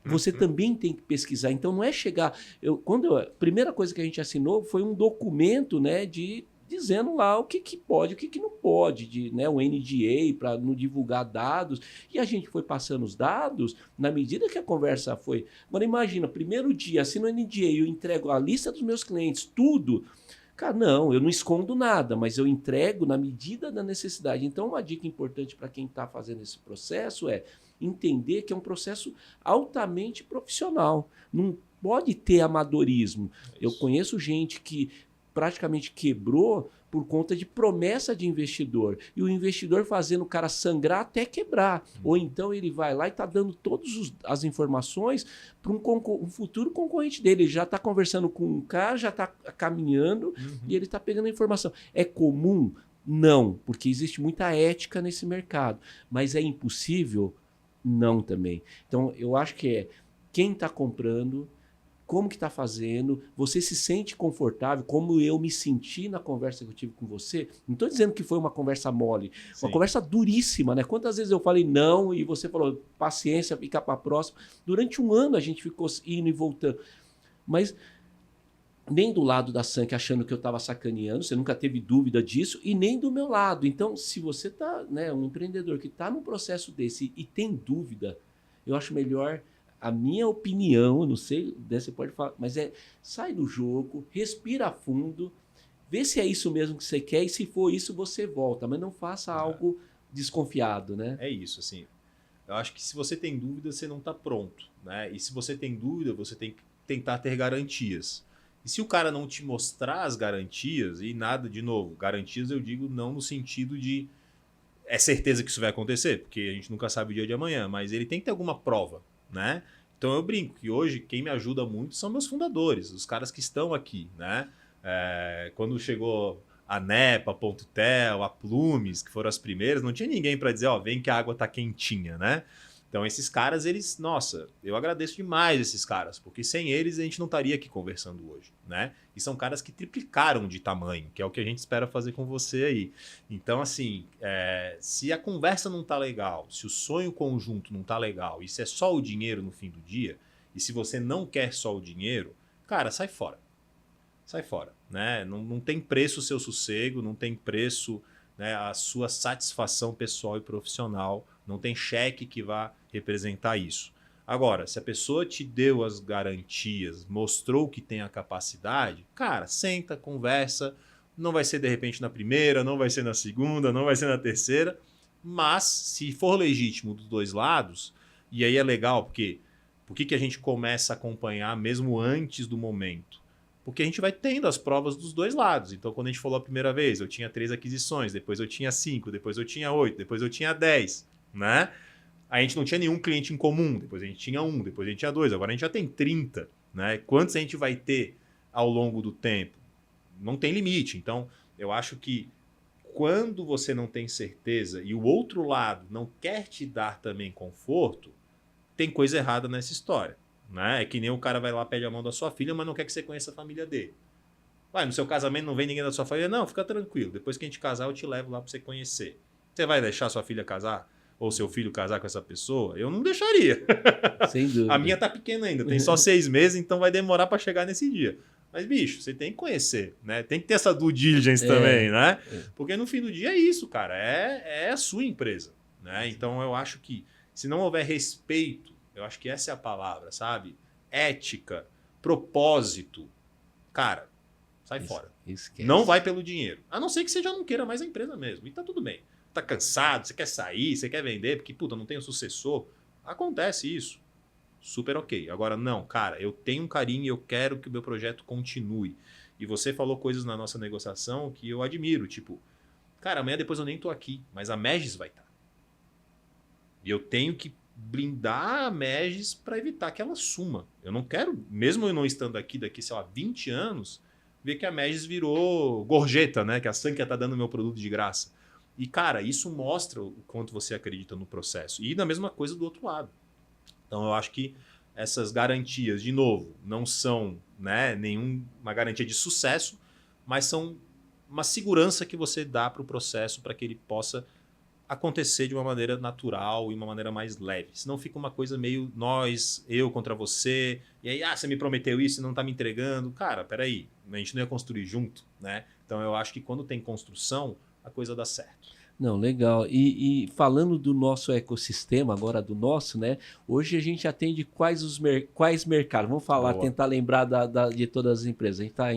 você também tem que pesquisar. Então não é chegar... A primeira coisa que a gente assinou foi um documento, né, dizendo lá o que pode, o que não pode, o NDA para não divulgar dados. E a gente foi passando os dados na medida que a conversa foi. Agora imagina, primeiro dia, assino o NDA, eu entrego a lista dos meus clientes, tudo. Cara, não, eu não escondo nada, mas eu entrego na medida da necessidade. Então, uma dica importante para quem está fazendo esse processo é entender que é um processo altamente profissional. Não pode ter amadorismo. Eu conheço gente que praticamente quebrou por conta de promessa de investidor. E o investidor fazendo o cara sangrar até quebrar. Ou então ele vai lá e está dando todas as informações para um futuro concorrente dele. Ele já está conversando com um cara, já está caminhando e ele está pegando a informação. É comum? Não, porque existe muita ética nesse mercado. Mas é impossível? Não também. Então, eu acho que é quem está comprando, como que está fazendo, você se sente confortável, como eu me senti na conversa que eu tive com você. Não estou dizendo que foi uma conversa mole, Sim. uma conversa duríssima, né? Quantas vezes eu falei não e você falou paciência, fica para a próxima. Durante um ano a gente ficou indo e voltando. Mas nem do lado da Sank achando que eu estava sacaneando, você nunca teve dúvida disso, e nem do meu lado. Então, se você está, né, um empreendedor que está num processo desse e tem dúvida, eu acho melhor... A minha opinião, não sei, você pode falar, mas sai do jogo, respira fundo, vê se é isso mesmo que você quer e se for isso você volta, mas não faça algo desconfiado, né? É isso, assim. Eu acho que se você tem dúvida, você não está pronto, né? E se você tem dúvida, você tem que tentar ter garantias. E se o cara não te mostrar as garantias, e nada, de novo, garantias eu digo não no sentido de é certeza que isso vai acontecer, porque a gente nunca sabe o dia de amanhã, mas ele tem que ter alguma prova, né? Então eu brinco que hoje quem me ajuda muito são meus fundadores, os caras que estão aqui, né? Quando chegou a NEPA, a Pontutel, a Plumes, que foram as primeiras, não tinha ninguém para dizer, ó, vem que a água tá quentinha, né? Então esses caras, eles, nossa, eu agradeço demais esses caras, porque sem eles a gente não estaria aqui conversando hoje, né? E são caras que triplicaram de tamanho, que é o que a gente espera fazer com você aí. Então, assim, se a conversa não tá legal, se o sonho conjunto não tá legal, e se é só o dinheiro no fim do dia, e se você não quer só o dinheiro, cara, sai fora. Sai fora, né? Não tem preço o seu sossego, não tem preço, né, a sua satisfação pessoal e profissional, não tem cheque que vá representar isso. Agora, se a pessoa te deu as garantias, mostrou que tem a capacidade, cara, senta, conversa, não vai ser de repente na primeira, não vai ser na segunda, não vai ser na terceira, mas se for legítimo dos dois lados, e aí é legal, porque por que a gente começa a acompanhar mesmo antes do momento? Porque a gente vai tendo as provas dos dois lados. Então, quando a gente falou a primeira vez, eu tinha 3 aquisições, depois eu tinha 5, depois eu tinha 8, depois eu tinha 10, né? A gente não tinha nenhum cliente em comum, depois a gente tinha 1, depois a gente tinha 2, agora a gente já tem 30, né? Quantos a gente vai ter ao longo do tempo? Não tem limite. Então, eu acho que quando você não tem certeza e o outro lado não quer te dar também conforto, tem coisa errada nessa história. Né? É que nem o cara vai lá, pede a mão da sua filha, mas não quer que você conheça a família dele. Vai, no seu casamento não vem ninguém da sua família? Não, fica tranquilo. Depois que a gente casar, eu te levo lá para você conhecer. Você vai deixar sua filha casar? Ou seu filho casar com essa pessoa? Eu não deixaria. Sem dúvida. A minha tá pequena ainda, tem só 6 meses, então vai demorar para chegar nesse dia. Mas, bicho, você tem que conhecer, né? Tem que ter essa due diligence também, né? Porque no fim do dia é isso, cara. É a sua empresa, né? Então eu acho que se não houver respeito, eu acho que essa é a palavra, sabe? Ética, propósito. Cara, sai fora. Esquece. Não vai pelo dinheiro. A não ser que você já não queira mais a empresa mesmo. E tá tudo bem. Tá cansado, você quer sair, você quer vender, porque, puta, não tem um sucessor. Acontece isso. Super ok. Agora, não, cara, eu tenho um carinho e eu quero que o meu projeto continue. E você falou coisas na nossa negociação que eu admiro. Tipo, cara, amanhã depois eu nem tô aqui, mas a Megis vai estar. E eu tenho que blindar a Megis para evitar que ela suma. Eu não quero, mesmo eu não estando aqui daqui, sei lá, 20 anos, ver que a Megis virou gorjeta, né? Que a Sankia tá dando meu produto de graça. E, cara, isso mostra o quanto você acredita no processo. E da mesma coisa do outro lado. Então, eu acho que essas garantias, de novo, não são, né, nenhuma garantia de sucesso, mas são uma segurança que você dá para o processo para que ele possa acontecer de uma maneira natural e uma maneira mais leve. Senão fica uma coisa meio nós, eu contra você, e aí, você me prometeu isso e não tá me entregando. Cara, peraí, a gente não ia construir junto, né? Então eu acho que quando tem construção, a coisa dá certo. Não, legal. E falando do nosso ecossistema, agora do nosso, né? Hoje a gente atende quais mercados? Vamos falar, Boa. tentar lembrar de todas as empresas. A gente está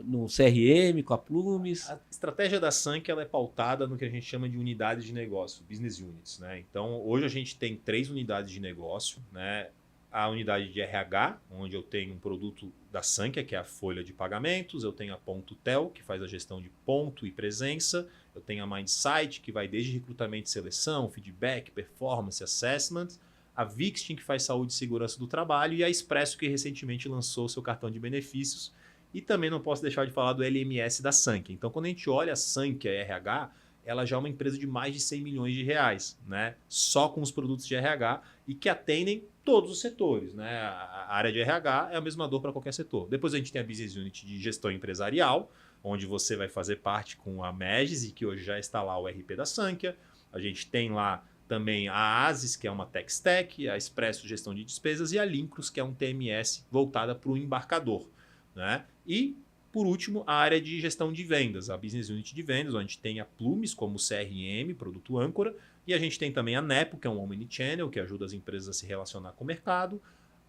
no CRM, com a Plumes. A estratégia da Sankia ela é pautada no que a gente chama de unidades de negócio, business units, né? Então, hoje a gente tem 3 unidades de negócio, né? a unidade de RH, onde eu tenho um produto da Sankhya, que é a folha de pagamentos, eu tenho a Ponto Tel, que faz a gestão de ponto e presença, eu tenho a Mindsight, que vai desde recrutamento e seleção, feedback, performance, assessment, a Vixtin, que faz saúde e segurança do trabalho, e a Expresso, que recentemente lançou seu cartão de benefícios, e também não posso deixar de falar do LMS da Sankhya. Então, quando a gente olha a Sankhya RH, ela já é uma empresa de mais de 100 milhões de reais, né? Só com os produtos de RH e que atendem todos os setores, né? A área de RH é a mesma dor para qualquer setor. Depois a gente tem a Business Unit de gestão empresarial, onde você vai fazer parte com a Megis e que hoje já está lá o RP da Sankhya. A gente tem lá também a Asis, que é uma tech stack, a Expresso gestão de despesas e a Lincros, que é um TMS voltada para o embarcador, né? E por último, a área de gestão de vendas, a Business Unit de vendas, onde a gente tem a Plumes como CRM, produto âncora, e a gente tem também a Nepo, que é um Omnichannel, que ajuda as empresas a se relacionar com o mercado,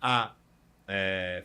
a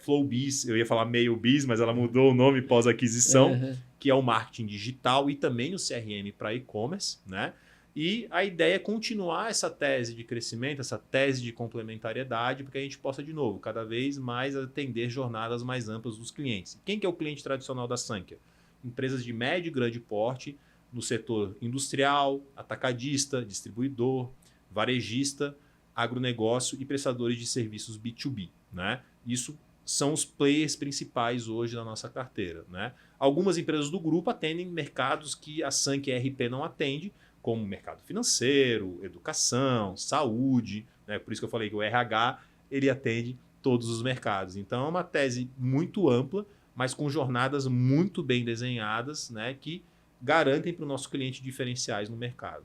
FlowBiz, eu ia falar MailBiz, mas ela mudou o nome pós-aquisição, que é o marketing digital e também o CRM para e-commerce, né? E a ideia é continuar essa tese de crescimento, essa tese de complementariedade, para que a gente possa, de novo, cada vez mais atender jornadas mais amplas dos clientes. Quem que é o cliente tradicional da Sankhya? Empresas de médio e grande porte, no setor industrial, atacadista, distribuidor, varejista, agronegócio e prestadores de serviços B2B, né? Isso são os players principais hoje da nossa carteira, né? Algumas empresas do grupo atendem mercados que a Sankhya RP não atende, como mercado financeiro, educação, saúde, né? Por isso que eu falei que o RH ele atende todos os mercados. Então é uma tese muito ampla, mas com jornadas muito bem desenhadas, né? Que garantem para o nosso cliente diferenciais no mercado.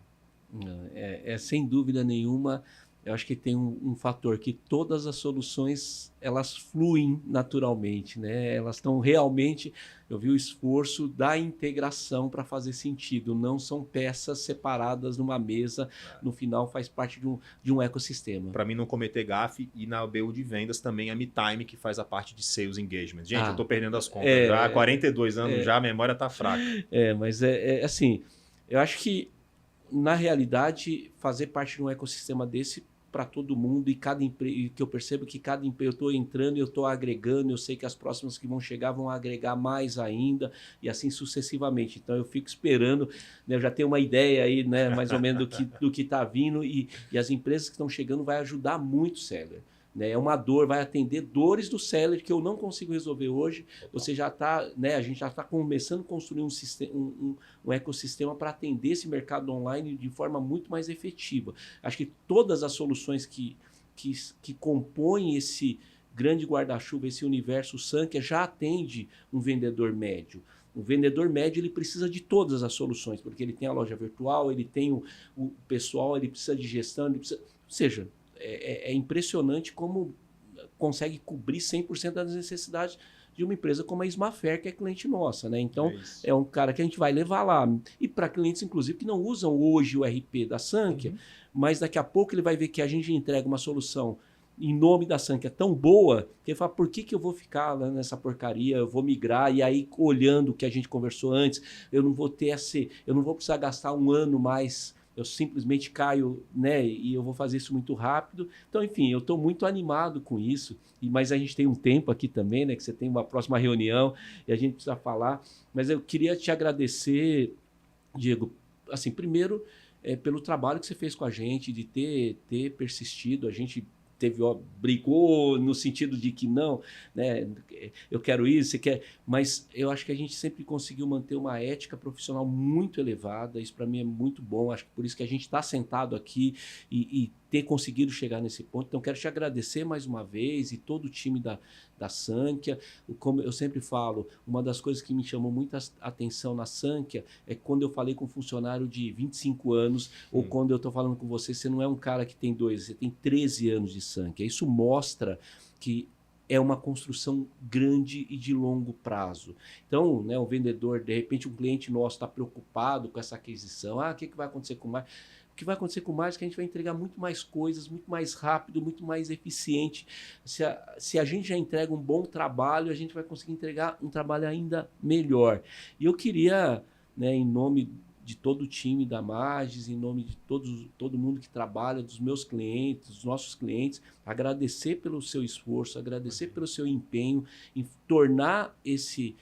Sem dúvida nenhuma, eu acho que tem um fator que todas as soluções elas fluem naturalmente, né? Elas estão realmente, eu vi o esforço da integração para fazer sentido, não são peças separadas numa mesa, no final faz parte de um ecossistema. Para mim não cometer gafe, e na BU de vendas também a MeTime, que faz a parte de Sales Engagement. Gente, eu estou perdendo as contas, já há 42 anos já a memória está fraca. Mas assim, eu acho que na realidade, fazer parte de um ecossistema desse para todo mundo e cada empresa, que eu percebo que cada empresa, eu estou entrando e eu estou agregando, eu sei que as próximas que vão chegar vão agregar mais ainda e assim sucessivamente. Então eu fico esperando, né, eu já tenho uma ideia aí, né, mais ou menos do que está vindo e as empresas que estão chegando vai ajudar muito o seller. Né? É uma dor, vai atender dores do seller que eu não consigo resolver hoje. Você já está, né, a gente já está começando a construir um ecossistema para atender esse mercado online de forma muito mais efetiva. Acho que todas as soluções que compõem esse grande guarda-chuva, esse universo Sankhya, já atende um vendedor médio. O vendedor médio ele precisa de todas as soluções, porque ele tem a loja virtual, ele tem o pessoal, ele precisa de gestão, ele precisa, ou seja, é impressionante como consegue cobrir 100% das necessidades de uma empresa como a Ismafer, que é cliente nossa, né? Então, é um cara que a gente vai levar lá. E para clientes, inclusive, que não usam hoje o RP da Sankhya, mas daqui a pouco ele vai ver que a gente entrega uma solução em nome da Sankhya tão boa, que ele fala, por que eu vou ficar lá nessa porcaria? Eu vou migrar, e aí, olhando o que a gente conversou antes, eu não vou precisar gastar um ano mais. Eu simplesmente caio, né? E eu vou fazer isso muito rápido. Então, enfim, eu estou muito animado com isso. Mas a gente tem um tempo aqui também, né? Que você tem uma próxima reunião e a gente precisa falar. Mas eu queria te agradecer, Diego, assim, primeiro, pelo trabalho que você fez com a gente, de ter persistido. A gente brigou no sentido de que não, né, eu quero isso, você quer, mas eu acho que a gente sempre conseguiu manter uma ética profissional muito elevada, isso para mim é muito bom, acho que por isso que a gente está sentado aqui e ter conseguido chegar nesse ponto. Então quero te agradecer mais uma vez e todo o time da Sankhya. Como eu sempre falo, uma das coisas que me chamou muita atenção na Sankhya é quando eu falei com um funcionário de 25 anos ou quando eu estou falando com você não é um cara que tem 2, você tem 13 anos de Sankhya. Isso mostra que é uma construção grande e de longo prazo. Então, né, o vendedor, de repente um cliente nosso está preocupado com essa aquisição. O que vai acontecer com mais? O que vai acontecer com mais é que a gente vai entregar muito mais coisas, muito mais rápido, muito mais eficiente. Se a gente já entrega um bom trabalho, a gente vai conseguir entregar um trabalho ainda melhor. E eu queria, né, em nome de todo o time da Magis, em nome de todo mundo que trabalha, dos meus clientes, dos nossos clientes, agradecer pelo seu esforço, agradecer pelo seu empenho em tornar esse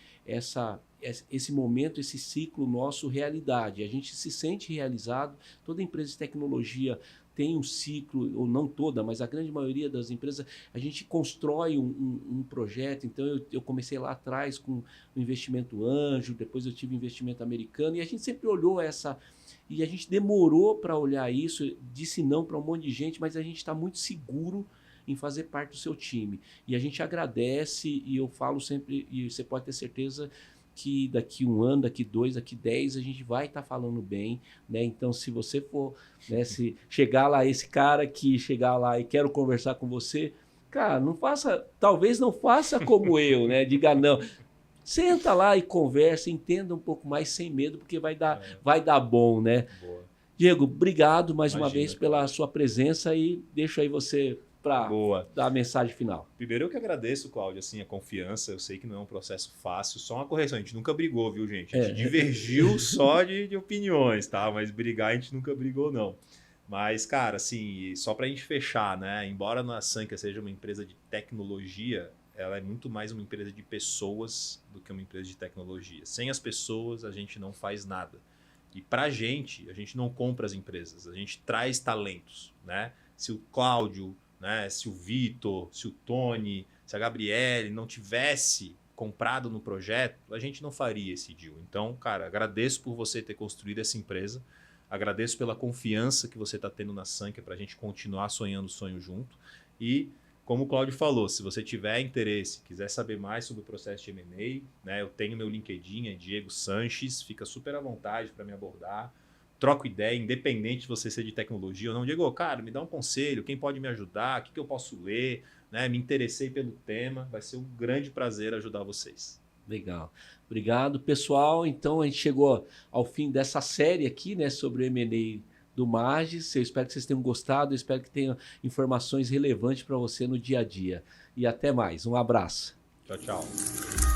momento, esse ciclo nosso realidade. A gente se sente realizado, toda empresa de tecnologia tem um ciclo, ou não toda, mas a grande maioria das empresas, a gente constrói um projeto. Então, eu comecei lá atrás com o investimento anjo, depois eu tive investimento americano, e a gente sempre olhou e a gente demorou para olhar isso, disse não para um monte de gente, mas a gente está muito seguro em fazer parte do seu time. E a gente agradece, e eu falo sempre, e você pode ter certeza que daqui 1 ano, daqui 2, daqui 10, a gente vai estar falando bem, né? Então, se você for, né, se chegar lá, esse cara que chegar lá e quero conversar com você, cara, talvez não faça como eu, né? Diga não. Senta lá e conversa, entenda um pouco mais sem medo, porque vai dar bom, né? Boa. Diego, obrigado mais uma vez pela Cláudio. sua presença e deixo aí você para dar a mensagem final. Primeiro eu que agradeço, Cláudio, assim, a confiança. Eu sei que não é um processo fácil, só uma correção. A gente nunca brigou, viu, gente? A gente divergiu só de opiniões, tá? Mas brigar a gente nunca brigou, não. Mas, cara, assim, só pra gente fechar, né? Embora a Sanca seja uma empresa de tecnologia, ela é muito mais uma empresa de pessoas do que uma empresa de tecnologia. Sem as pessoas, a gente não faz nada. E pra gente, a gente não compra as empresas, a gente traz talentos, né? Se o Cláudio, né, se o Vitor, se o Tony, se a Gabriele não tivesse comprado no projeto, a gente não faria esse deal. Então, cara, agradeço por você ter construído essa empresa, agradeço pela confiança que você está tendo na Sanca para a gente continuar sonhando o sonho junto. E, como o Cláudio falou, se você tiver interesse, quiser saber mais sobre o processo de M&A, né, eu tenho meu LinkedIn, é Diego Sanches, fica super à vontade para me abordar. Troco ideia, independente de você ser de tecnologia ou não. Diego, cara, me dá um conselho, quem pode me ajudar, o que eu posso ler, né? Me interessei pelo tema, vai ser um grande prazer ajudar vocês. Legal. Obrigado, pessoal. Então, a gente chegou ao fim dessa série aqui, né, sobre o M&A do Magis. Eu espero que vocês tenham gostado, eu espero que tenham informações relevantes para você no dia a dia. E até mais. Um abraço. Tchau, tchau.